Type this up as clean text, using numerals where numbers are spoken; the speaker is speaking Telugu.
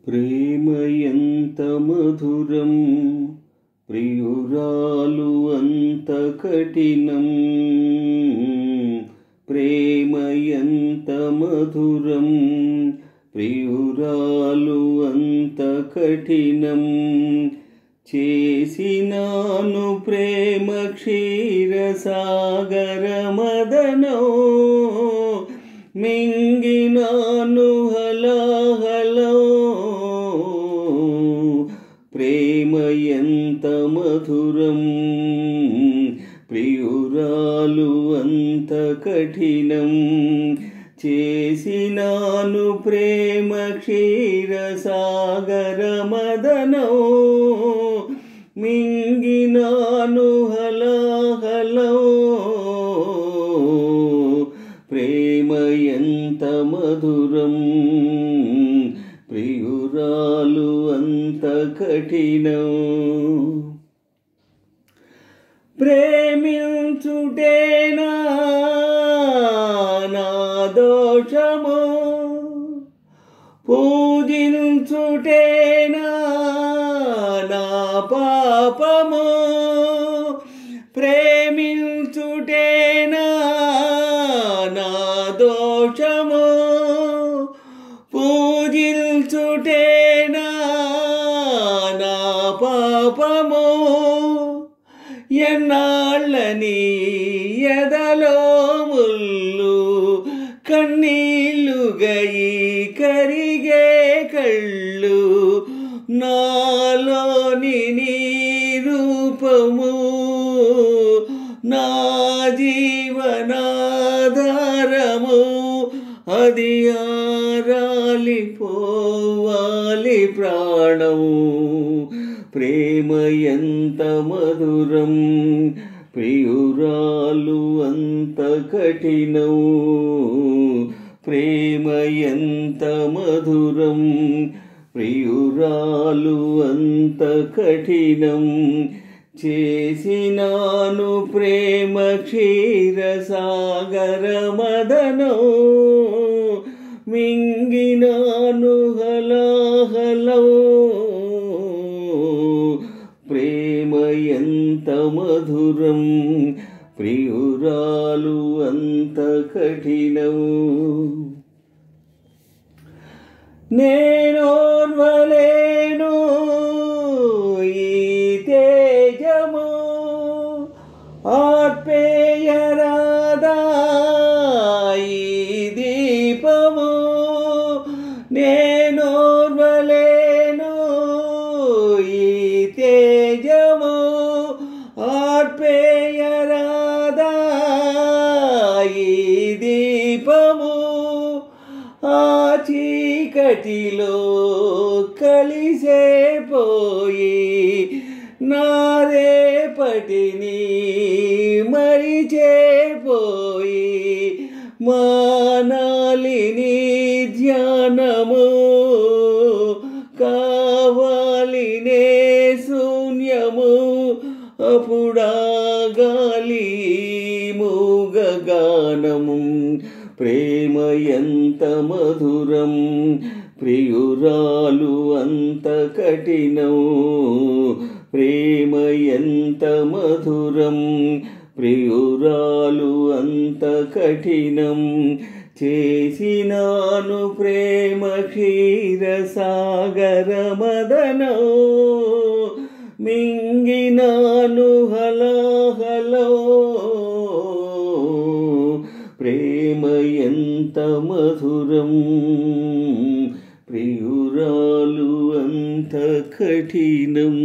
ప్రేమ ఎంత మధురం, ప్రియురాలు అంత కఠినం. ప్రేమ ఎంత మధురం, ప్రియురాలు అంత కఠినం. చేసినాను ప్రేమ క్షీరసాగర మదనో, మింగినాను హలాహలో. ప్రేమ ఎంత మధురం, ప్రియురాలు అంత కఠినం. చేసినాను ప్రేమ క్షీరసాగర మదనో, మింగినాను హలాహలో. ప్రేమ ఎంత మధురం, ప్రియురాలు అంత కఠినం. ప్రేమించుటేనా నా దోషము, పూజించుటేనా నా పాపము. ప్రేమించుటేనా నా దోషము, పూజించుటేనా నా పాపము. ఎన్నాళ్ళని ఎదలో ముళ్ళు, కన్నీళ్ళుగయి కరిగే కళ్ళు. నాలోని నీ రూపము నా జీవనాధారము. అది ఆరాలిపోవాలి ప్రాణము. ప్రేమ ఎంత మధురం, ప్రియురాలు అంత కఠినం. ప్రేమ ఎంత మధురం, ప్రియురాలు అంత కఠినం. చేసినాను ప్రేమ క్షీరసాగర మదనో, మింగినాను హలాహలో. ప్రేమ ఎంత మధురం, ప్రియురాలు అంత కఠినం. నేనోర్వలేను ఈ తేజము, ఆర్పేయరాదా ఈ దీపము. నేనోర్వలేను ఈ తేజము, ఆర్పేయరాదా ఈ దీపము. ఆ చీకటిలో కలిసే పోయి నారేపటిని మరిచేపోయి, మానాలిని ధ్యానము కావాలినే శూన్యము. అప్పుడాగాలి మూగగానము. ప్రేమ ఎంత మధురం, ప్రియురాలు అంత కఠినం. ప్రేమ ఎంత మధురం, ప్రియురాలు అంత కఠినం. చేసినాను ప్రేమ క్షీరసాగర మదనో, మింగినాను హలాహలో. ప్రేమ ఎంత మధురం, ప్రియురాలు అంత కఠినం.